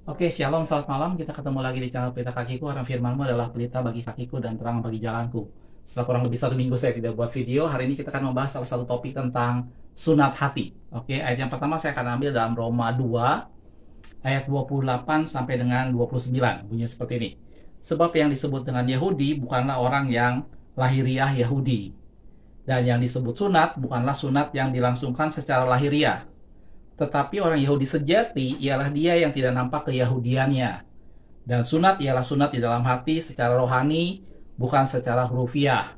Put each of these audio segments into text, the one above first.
Oke, shalom, selamat malam. Kita ketemu lagi di channel Pelita Kakiku. Karena firmanmu adalah pelita bagi kakiku dan terang bagi jalanku. Setelah kurang lebih 1 minggu saya tidak buat video, hari ini kita akan membahas salah satu topik tentang sunat hati. Oke, ayat yang pertama saya akan ambil dalam Roma 2, ayat 28 sampai dengan 29. Bunyinya seperti ini. Sebab yang disebut dengan Yahudi bukanlah orang yang lahiriah Yahudi. Dan yang disebut sunat bukanlah sunat yang dilangsungkan secara lahiriah. Tetapi orang Yahudi sejati ialah dia yang tidak nampak keyahudiannya. Dan sunat ialah sunat di dalam hati secara rohani, bukan secara hurufiah.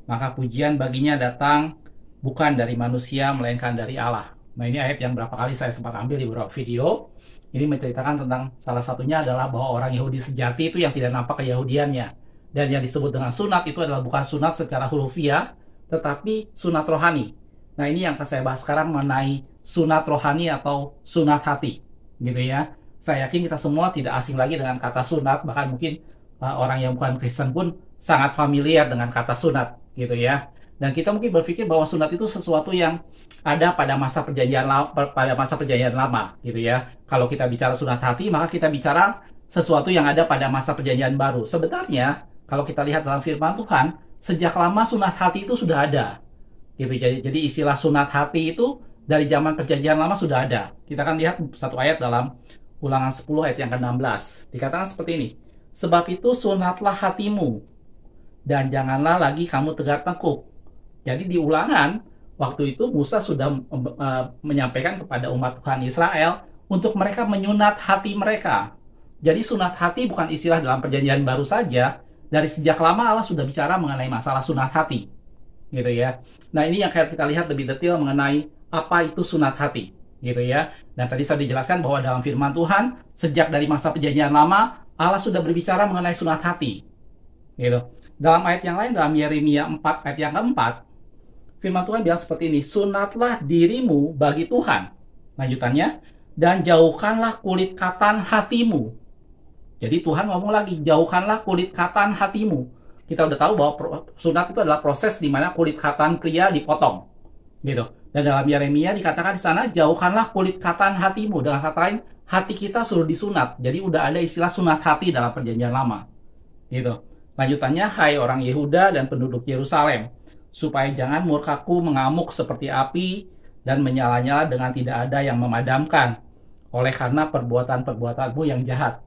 Maka pujian baginya datang bukan dari manusia, melainkan dari Allah. Nah, ini ayat yang berapa kali saya sempat ambil di beberapa video. Ini menceritakan tentang salah satunya adalah bahwa orang Yahudi sejati itu yang tidak nampak keyahudiannya. Dan yang disebut dengan sunat itu adalah bukan sunat secara hurufiah, tetapi sunat rohani. Nah, ini yang akan saya bahas sekarang mengenai sunat rohani atau sunat hati, gitu ya. Saya yakin kita semua tidak asing lagi dengan kata sunat, bahkan mungkin orang yang bukan Kristen pun sangat familiar dengan kata sunat, gitu ya. Dan kita mungkin berpikir bahwa sunat itu sesuatu yang ada pada masa perjanjian lama, gitu ya. Kalau kita bicara sunat hati, maka kita bicara sesuatu yang ada pada masa perjanjian baru. Sebenarnya, kalau kita lihat dalam firman Tuhan, sejak lama sunat hati itu sudah ada. Gitu. Jadi istilah sunat hati itu dari zaman perjanjian lama sudah ada. Kita akan lihat satu ayat dalam Ulangan 10 ayat yang ke-16. Dikatakan seperti ini. Sebab itu sunatlah hatimu dan janganlah lagi kamu tegar tengkuk. Jadi di Ulangan waktu itu Musa sudah menyampaikan kepada umat Tuhan Israel untuk mereka menyunat hati mereka. Jadi sunat hati bukan istilah dalam perjanjian baru saja. Dari sejak lama Allah sudah bicara mengenai masalah sunat hati. Gitu ya. Nah, ini yang kita lihat lebih detail mengenai apa itu sunat hati, gitu ya. Dan tadi saya dijelaskan bahwa dalam firman Tuhan sejak dari masa perjanjian lama Allah sudah berbicara mengenai sunat hati, gitu. Dalam ayat yang lain dalam Yeremia 4 ayat yang keempat, firman Tuhan bilang seperti ini, sunatlah dirimu bagi Tuhan. Lanjutannya, dan jauhkanlah kulit katan hatimu. Jadi Tuhan ngomong lagi, jauhkanlah kulit katan hatimu. Kita udah tahu bahwa sunat itu adalah proses di mana kulit katan pria dipotong, gitu. Dan dalam Yeremia dikatakan di sana, jauhkanlah kulit katan hatimu. Dengan kata lain, hati kita suruh disunat. Jadi udah ada istilah sunat hati dalam perjanjian lama, gitu. Lanjutannya, hai orang Yehuda dan penduduk Yerusalem, supaya jangan murkaku mengamuk seperti api dan menyala-nyala dengan tidak ada yang memadamkan, oleh karena perbuatan-perbuatanmu yang jahat.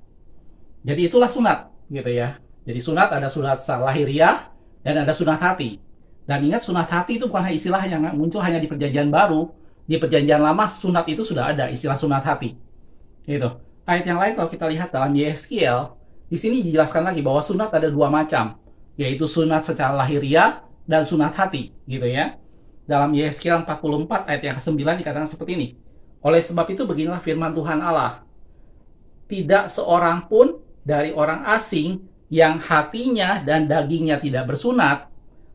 Jadi itulah sunat, gitu ya. Jadi sunat ada sunat lahiriah dan ada sunat hati. Dan ingat, sunat hati itu bukan istilah yang muncul hanya di perjanjian baru. Di perjanjian lama sunat itu sudah ada istilah sunat hati. Gitu. Ayat yang lain kalau kita lihat dalam Yeskiel, di sini dijelaskan lagi bahwa sunat ada dua macam, yaitu sunat secara lahiriah dan sunat hati, gitu ya. Dalam Yeskiel 44 ayat yang ke-9 dikatakan seperti ini. Oleh sebab itu beginilah firman Tuhan Allah. Tidak seorang pun dari orang asing yang hatinya dan dagingnya tidak bersunat.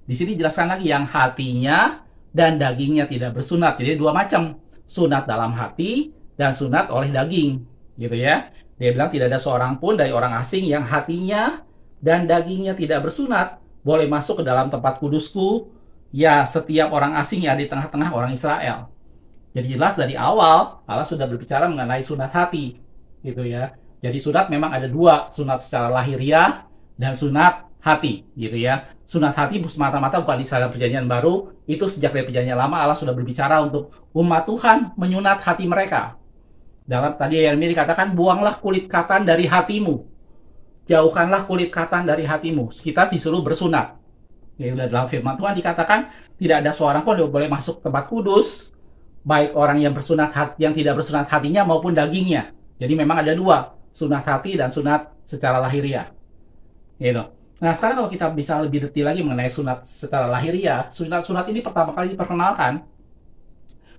Di sini dijelaskan lagi yang hatinya dan dagingnya tidak bersunat. Jadi dua macam, sunat dalam hati dan sunat oleh daging, gitu ya. Dia bilang tidak ada seorang pun dari orang asing yang hatinya dan dagingnya tidak bersunat boleh masuk ke dalam tempat kudusku. Ya, setiap orang asing yang di tengah-tengah orang Israel. Jadi jelas dari awal Allah sudah berbicara mengenai sunat hati, gitu ya. Jadi sunat memang ada dua, sunat secara lahiriah dan sunat hati, gitu ya. Sunat hati semata-mata bukan istilah perjanjian baru, itu sejak dari perjanjian lama Allah sudah berbicara untuk umat Tuhan menyunat hati mereka. Dalam tadi Yeremia dikatakan, buanglah kulit katan dari hatimu, jauhkanlah kulit katan dari hatimu. Kita disuruh bersunat. Ya, dalam firman Tuhan dikatakan tidak ada seorang pun yang boleh masuk tempat kudus, baik orang yang bersunat yang tidak bersunat hatinya maupun dagingnya. Jadi memang ada dua, sunat hati dan sunat secara lahiriah. Gitu. Nah, sekarang kalau kita bisa lebih detail lagi mengenai sunat secara lahiriah, sunat ini pertama kali diperkenalkan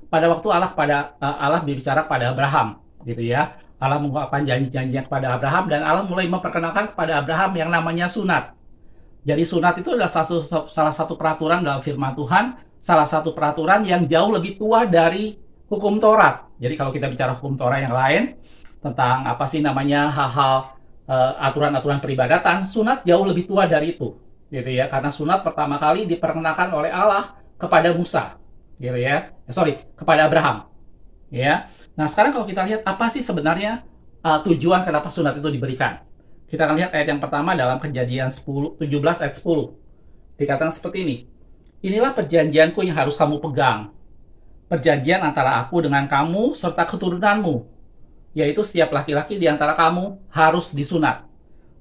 pada waktu Allah berbicara kepada Abraham, gitu ya. Allah mengungkapkan janji-janjinya kepada Abraham dan Allah mulai memperkenalkan kepada Abraham yang namanya sunat. Jadi sunat itu adalah salah satu peraturan dalam firman Tuhan, salah satu peraturan yang jauh lebih tua dari hukum Taurat. Jadi kalau kita bicara hukum Taurat yang lain tentang apa sih namanya hal-hal aturan-aturan peribadatan, sunat jauh lebih tua dari itu, gitu ya. Karena sunat pertama kali diperkenalkan oleh Allah kepada Musa, gitu ya. Kepada Abraham, ya. Nah, sekarang kalau kita lihat apa sih sebenarnya tujuan kenapa sunat itu diberikan. Kita akan lihat ayat yang pertama dalam Kejadian 17 ayat 10. Dikatakan seperti ini. Inilah perjanjianku yang harus kamu pegang. Perjanjian antara aku dengan kamu serta keturunanmu. Yaitu setiap laki-laki di antara kamu harus disunat.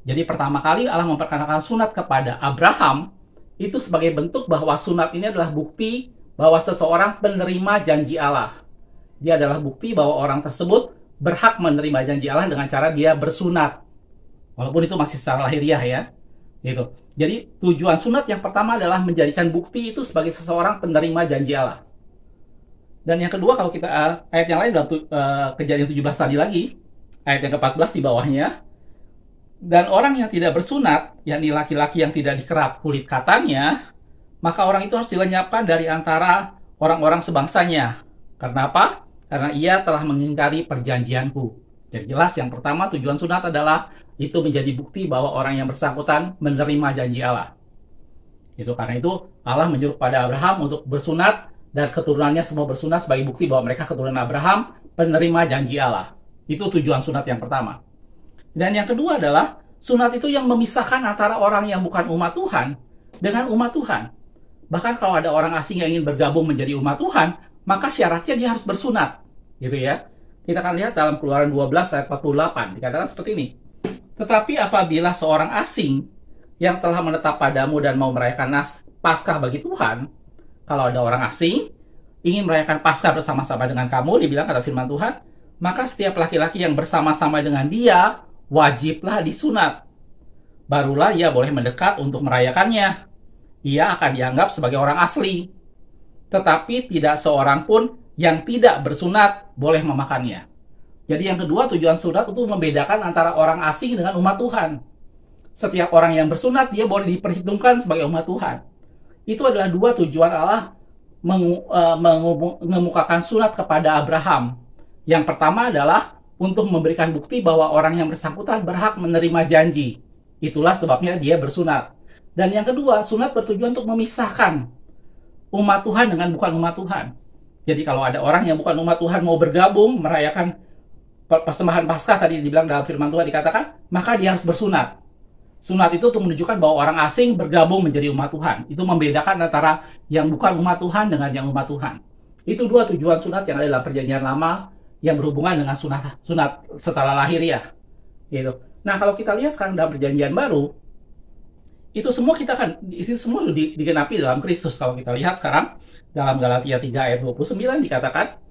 Jadi pertama kali Allah memperkenalkan sunat kepada Abraham itu sebagai bentuk bahwa sunat ini adalah bukti bahwa seseorang penerima janji Allah. Dia adalah bukti bahwa orang tersebut berhak menerima janji Allah dengan cara dia bersunat. Walaupun itu masih secara lahiriah ya. Gitu. Jadi tujuan sunat yang pertama adalah menjadikan bukti itu sebagai seseorang penerima janji Allah. Dan yang kedua, kalau kita ayat yang lain dalam Kejadian 17 tadi lagi, ayat yang ke-14 di bawahnya, dan orang yang tidak bersunat, yakni laki-laki yang tidak dikerat kulit katanya, maka orang itu harus dilenyapkan dari antara orang-orang sebangsanya. Karena apa? Karena ia telah mengingkari perjanjianku. Jadi jelas yang pertama tujuan sunat adalah itu menjadi bukti bahwa orang yang bersangkutan menerima janji Allah. Itu karena itu Allah menyuruh pada Abraham untuk bersunat dan keturunannya semua bersunat sebagai bukti bahwa mereka keturunan Abraham penerima janji Allah. Itu tujuan sunat yang pertama. Dan yang kedua adalah sunat itu yang memisahkan antara orang yang bukan umat Tuhan dengan umat Tuhan. Bahkan kalau ada orang asing yang ingin bergabung menjadi umat Tuhan, maka syaratnya dia harus bersunat. Gitu ya. Kita akan lihat dalam Keluaran 12 ayat 48. Dikatakan seperti ini. Tetapi apabila seorang asing yang telah menetap padamu dan mau merayakan Paskah bagi Tuhan, kalau ada orang asing ingin merayakan Paskah bersama-sama dengan kamu, dibilang kata firman Tuhan, maka setiap laki-laki yang bersama-sama dengan dia wajiblah disunat. Barulah ia boleh mendekat untuk merayakannya. Ia akan dianggap sebagai orang asli. Tetapi tidak seorang pun yang tidak bersunat boleh memakannya. Jadi yang kedua tujuan sunat itu membedakan antara orang asing dengan umat Tuhan. Setiap orang yang bersunat dia boleh diperhitungkan sebagai umat Tuhan. Itu adalah dua tujuan Allah mengemukakan sunat kepada Abraham. Yang pertama adalah untuk memberikan bukti bahwa orang yang bersangkutan berhak menerima janji. Itulah sebabnya dia bersunat. Dan yang kedua, sunat bertujuan untuk memisahkan umat Tuhan dengan bukan umat Tuhan. Jadi kalau ada orang yang bukan umat Tuhan mau bergabung merayakan persembahan Paskah tadi dibilang dalam firman Tuhan dikatakan, maka dia harus bersunat. Sunat itu untuk menunjukkan bahwa orang asing bergabung menjadi umat Tuhan. Itu membedakan antara yang bukan umat Tuhan dengan yang umat Tuhan. Itu dua tujuan sunat yang ada dalam Perjanjian Lama yang berhubungan dengan sunat secara lahiriah. Gitu. Nah, kalau kita lihat sekarang dalam Perjanjian Baru, itu semua digenapi dalam Kristus. Kalau kita lihat sekarang dalam Galatia 3 ayat 29 dikatakan,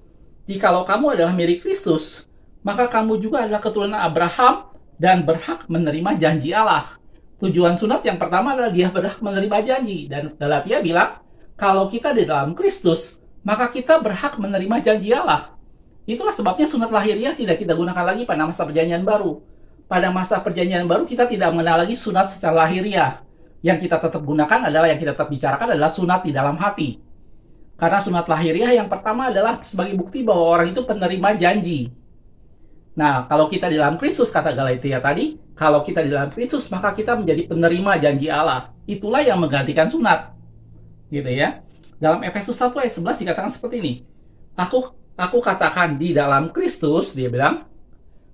jikalau kamu adalah milik Kristus, maka kamu juga adalah keturunan Abraham dan berhak menerima janji Allah. Tujuan sunat yang pertama adalah dia berhak menerima janji. Dan Galatia bilang, kalau kita di dalam Kristus, maka kita berhak menerima janji Allah. Itulah sebabnya sunat lahiriah tidak kita gunakan lagi pada masa Perjanjian Baru. Pada masa Perjanjian Baru kita tidak mengenal lagi sunat secara lahiriah. Yang kita tetap gunakan adalah, yang kita tetap bicarakan adalah sunat di dalam hati. Karena sunat lahiriah yang pertama adalah sebagai bukti bahwa orang itu penerima janji. Nah, kalau kita di dalam Kristus, kata Galatia tadi, kalau kita di dalam Kristus, maka kita menjadi penerima janji Allah. Itulah yang menggantikan sunat. Gitu ya. Dalam Efesus 1 ayat 11 dikatakan seperti ini. Aku katakan di dalam Kristus, dia bilang,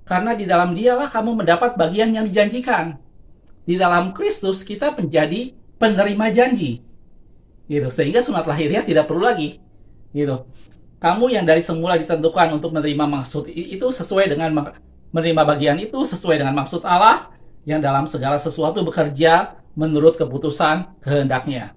karena di dalam dialah kamu mendapat bagian yang dijanjikan. Di dalam Kristus kita menjadi penerima janji. Gitu. Sehingga sunat lahiriah tidak perlu lagi. Gitu. Kamu yang dari semula ditentukan untuk menerima maksud itu sesuai dengan menerima bagian itu sesuai dengan maksud Allah yang dalam segala sesuatu bekerja menurut keputusan kehendaknya.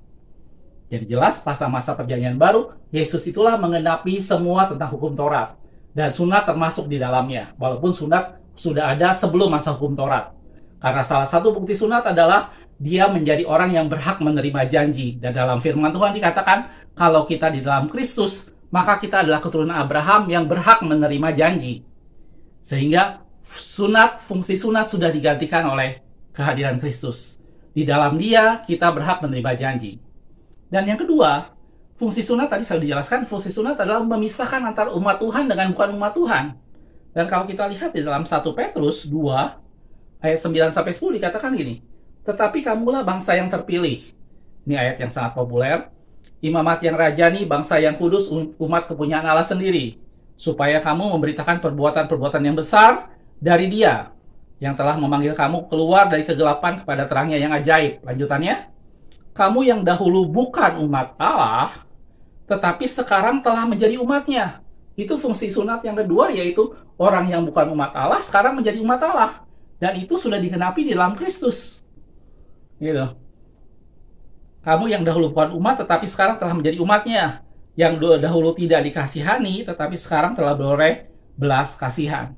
Jadi jelas pas masa Perjanjian Baru, Yesus itulah mengenapi semua tentang hukum Taurat. Dan sunat termasuk di dalamnya. Walaupun sunat sudah ada sebelum masa hukum Taurat. Karena salah satu bukti sunat adalah dia menjadi orang yang berhak menerima janji. Dan dalam firman Tuhan dikatakan, kalau kita di dalam Kristus, maka kita adalah keturunan Abraham yang berhak menerima janji. Sehingga fungsi sunat sudah digantikan oleh kehadiran Kristus. Di dalam dia, kita berhak menerima janji. Dan yang kedua, fungsi sunat tadi sudah dijelaskan, fungsi sunat adalah memisahkan antara umat Tuhan dengan bukan umat Tuhan. Dan kalau kita lihat di dalam 1 Petrus 2, ayat 9-10 dikatakan gini, tetapi kamulah bangsa yang terpilih. Ini ayat yang sangat populer. Imamat yang rajani, bangsa yang kudus, umat kepunyaan Allah sendiri. Supaya kamu memberitakan perbuatan-perbuatan yang besar dari Dia yang telah memanggil kamu keluar dari kegelapan kepada terangnya yang ajaib. Lanjutannya, kamu yang dahulu bukan umat Allah, tetapi sekarang telah menjadi umatnya. Itu fungsi sunat yang kedua, yaitu orang yang bukan umat Allah sekarang menjadi umat Allah. Dan itu sudah digenapi di dalam Kristus. Gitu. Kamu yang dahulu bukan umat, tetapi sekarang telah menjadi umatnya. Yang dahulu tidak dikasihani, tetapi sekarang telah beroleh belas kasihan.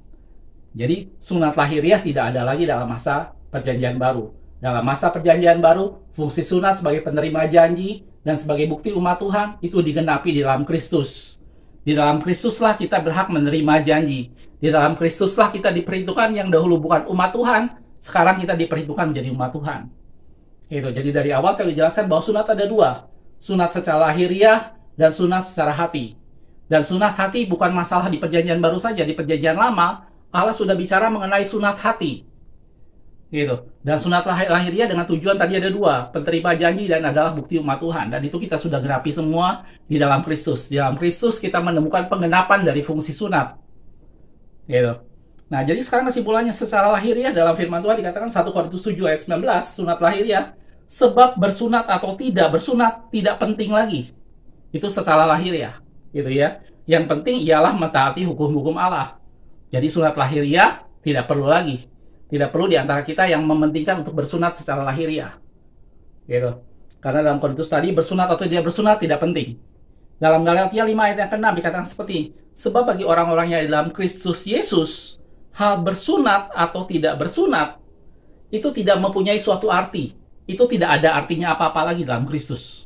Jadi sunat lahiriah tidak ada lagi dalam masa perjanjian baru. Dalam masa perjanjian baru, fungsi sunat sebagai penerima janji dan sebagai bukti umat Tuhan itu digenapi di dalam Kristus. Di dalam Kristuslah kita berhak menerima janji. Di dalam Kristuslah kita diperhitungkan yang dahulu bukan umat Tuhan, sekarang kita diperhitungkan menjadi umat Tuhan. Gitu. Jadi dari awal saya dijelaskan bahwa sunat ada dua. Sunat secara lahiriah dan sunat secara hati. Dan sunat hati bukan masalah di perjanjian baru saja. Di perjanjian lama, Allah sudah bicara mengenai sunat hati. Gitu. Dan sunat lahiriah dengan tujuan tadi ada dua. Penerima janji dan adalah bukti umat Tuhan. Dan itu kita sudah genapi semua di dalam Kristus. Di dalam Kristus kita menemukan penggenapan dari fungsi sunat. Gitu. Nah, jadi sekarang kesimpulannya secara lahiriah dalam firman Tuhan dikatakan 1 Korintus 7 ayat 19, sunat lahiriah, sebab bersunat atau tidak bersunat tidak penting lagi. Itu secara lahiriah, gitu ya. Yang penting ialah mentaati hukum-hukum Allah. Jadi sunat lahiriah tidak perlu lagi. Tidak perlu di antara kita yang mementingkan untuk bersunat secara lahiriah. Gitu. Karena dalam Korintus tadi bersunat atau tidak bersunat tidak penting. Dalam Galatia 5 ayat yang ke-6 dikatakan seperti, sebab bagi orang-orang yang dalam Kristus Yesus, hal bersunat atau tidak bersunat itu tidak mempunyai suatu arti. Itu tidak ada artinya apa-apa lagi dalam Kristus.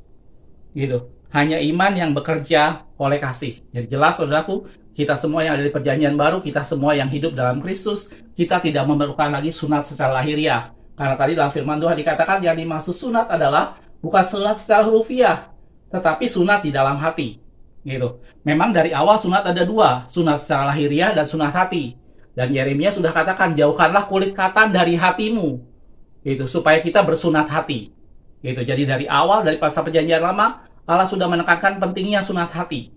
Gitu. Hanya iman yang bekerja oleh kasih. Jadi jelas saudaraku, kita semua yang ada di perjanjian baru, kita semua yang hidup dalam Kristus, kita tidak memerlukan lagi sunat secara lahiriah. Karena tadi dalam firman Tuhan dikatakan yang dimaksud sunat adalah bukan sunat secara hurufiah, tetapi sunat di dalam hati. Gitu. Memang dari awal sunat ada dua, sunat secara lahiriah dan sunat hati. Dan Yeremia sudah katakan, jauhkanlah kulit katan dari hatimu. Gitu, supaya kita bersunat hati. Gitu. Jadi dari awal, dari masa perjanjian lama, Allah sudah menekankan pentingnya sunat hati.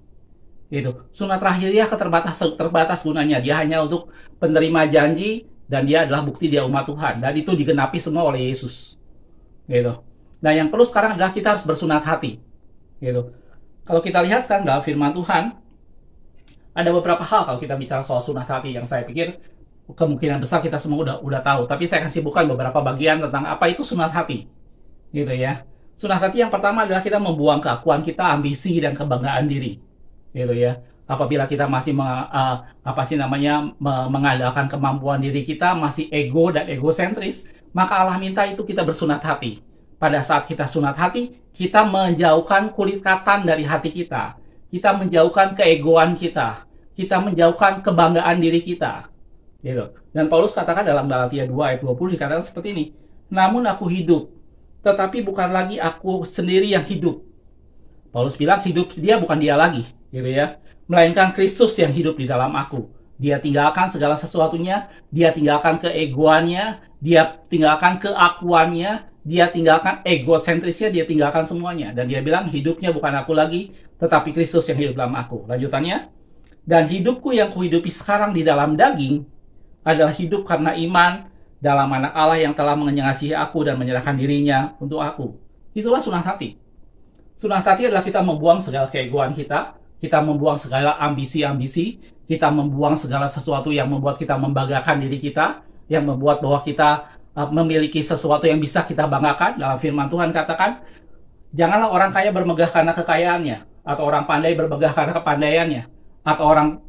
Gitu. Sunat lahiriah terbatas gunanya. Dia hanya untuk penerima janji dan dia adalah bukti dia umat Tuhan. Dan itu digenapi semua oleh Yesus. Gitu. Nah, yang perlu sekarang adalah kita harus bersunat hati. Gitu. Kalau kita lihat sekarang dalam firman Tuhan, ada beberapa hal kalau kita bicara soal sunat hati yang saya pikir kemungkinan besar kita semua udah tahu. Tapi saya akan sibukkan beberapa bagian tentang apa itu sunat hati. Gitu ya. Sunat hati yang pertama adalah kita membuang keakuan kita, ambisi dan kebanggaan diri. Gitu ya. Apabila kita masih mengandalkan kemampuan diri kita, masih ego dan egosentris, maka Allah minta itu kita bersunat hati. Pada saat kita sunat hati, kita menjauhkan kulit katan dari hati kita. Kita menjauhkan keegoan kita. Kita menjauhkan kebanggaan diri kita. Gitu. Dan Paulus katakan dalam Galatia 2 ayat 20 dikatakan seperti ini. Namun aku hidup, tetapi bukan lagi aku sendiri yang hidup. Paulus bilang hidup dia bukan dia lagi, gitu ya. Melainkan Kristus yang hidup di dalam aku. Dia tinggalkan segala sesuatunya, dia tinggalkan keegoannya, dia tinggalkan keakuannya, dia tinggalkan egosentrisnya, dia tinggalkan semuanya. Dan dia bilang hidupnya bukan aku lagi, tetapi Kristus yang hidup dalam aku. Lanjutannya, dan hidupku yang kuhidupi sekarang di dalam daging adalah hidup karena iman dalam anak Allah yang telah mengasihi aku dan menyerahkan dirinya untuk aku. Itulah sunat hati. Sunat hati adalah kita membuang segala keegoan kita membuang segala ambisi-ambisi, kita membuang segala sesuatu yang membuat kita membanggakan diri kita, yang membuat bahwa kita memiliki sesuatu yang bisa kita banggakan. Dalam firman Tuhan katakan, janganlah orang kaya bermegah karena kekayaannya, atau orang pandai bermegah karena kepandaiannya, atau orang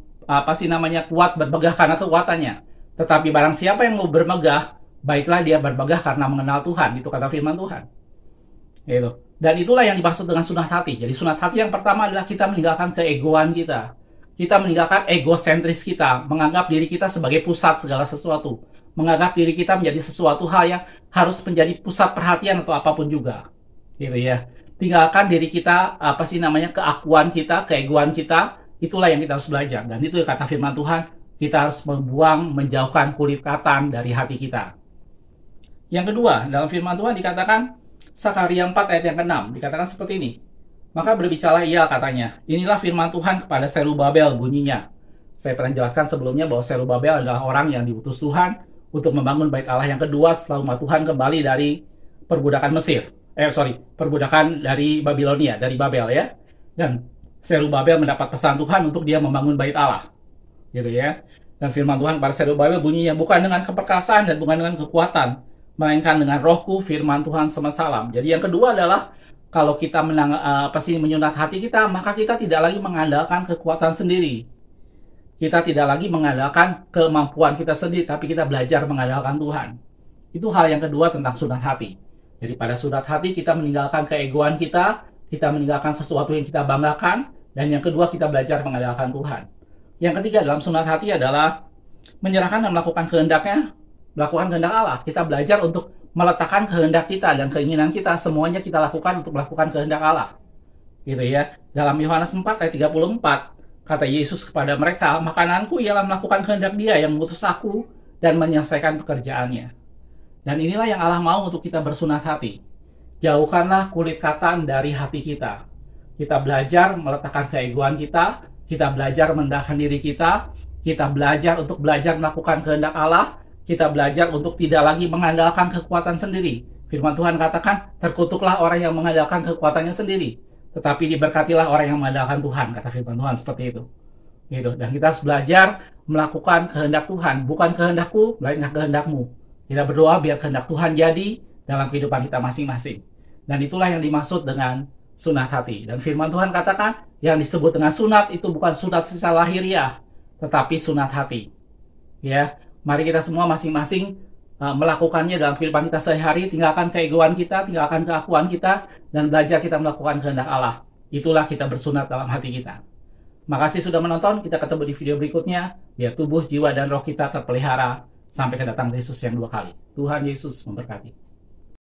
kuat bermegah karena kekuatannya. Tetapi barang siapa yang mau bermegah, baiklah dia bermegah karena mengenal Tuhan. Itu kata firman Tuhan. Gitu. Dan itulah yang dimaksud dengan sunat hati. Jadi sunat hati yang pertama adalah kita meninggalkan keegoan kita. Kita meninggalkan egosentris kita. Menganggap diri kita sebagai pusat segala sesuatu. Menganggap diri kita menjadi sesuatu hal yang harus menjadi pusat perhatian atau apapun juga. Gitu ya. Tinggalkan diri kita, keakuan kita, keegoan kita. Itulah yang kita harus belajar. Dan itu kata firman Tuhan. Kita harus menjauhkan kulit katan dari hati kita. Yang kedua, dalam firman Tuhan dikatakan, Sakaria 4 ayat yang ke-6, dikatakan seperti ini. Maka berbicara ia katanya, inilah firman Tuhan kepada Serubabel bunyinya. Saya pernah jelaskan sebelumnya bahwa Zerubabel adalah orang yang diutus Tuhan untuk membangun bait Allah yang kedua setelah umat Tuhan kembali dari perbudakan Mesir. Perbudakan dari Babilonia, dari Babel ya. Dan Zerubabel mendapat pesan Tuhan untuk dia membangun bait Allah. Gitu ya. Dan firman Tuhan pada Zerubabel bunyinya bukan dengan keperkasaan dan bukan dengan kekuatan, melainkan dengan rohku, firman Tuhan semesta alam. Jadi yang kedua adalah kalau kita menyunat hati kita, maka kita tidak lagi mengandalkan kekuatan sendiri. Kita tidak lagi mengandalkan kemampuan kita sendiri, tapi kita belajar mengandalkan Tuhan. Itu hal yang kedua tentang sunat hati. Jadi pada sunat hati kita meninggalkan keegoan kita meninggalkan sesuatu yang kita banggakan, dan yang kedua kita belajar mengandalkan Tuhan. Yang ketiga dalam sunat hati adalah menyerahkan dan melakukan kehendak Allah. Kita belajar untuk meletakkan kehendak kita dan keinginan kita, semuanya kita lakukan untuk melakukan kehendak Allah. Gitu ya. Dalam Yohanes 4 ayat 34, kata Yesus kepada mereka, makananku ialah melakukan kehendak Dia yang mengutus aku dan menyelesaikan pekerjaannya. Dan inilah yang Allah mau untuk kita bersunat hati. Jauhkanlah kulit katan dari hati kita. Kita belajar meletakkan keegoan kita belajar merendahkan diri kita belajar untuk belajar melakukan kehendak Allah, kita belajar untuk tidak lagi mengandalkan kekuatan sendiri. Firman Tuhan katakan, terkutuklah orang yang mengandalkan kekuatannya sendiri, tetapi diberkatilah orang yang mengandalkan Tuhan, kata firman Tuhan seperti itu. Gitu. Dan kita harus belajar melakukan kehendak Tuhan, bukan kehendakku, melainkan kehendakmu. Kita berdoa biar kehendak Tuhan jadi dalam kehidupan kita masing-masing. Dan itulah yang dimaksud dengan sunat hati. Dan firman Tuhan katakan, yang disebut dengan sunat itu bukan sunat secara lahiriah, tetapi sunat hati. Ya, mari kita semua masing-masing melakukannya dalam kehidupan kita sehari-hari. Tinggalkan keegoan kita, tinggalkan keakuan kita, dan belajar kita melakukan kehendak Allah. Itulah kita bersunat dalam hati kita. Makasih sudah menonton. Kita ketemu di video berikutnya. Biar tubuh, jiwa, dan roh kita terpelihara sampai kedatangan Yesus yang dua kali. Tuhan Yesus memberkati.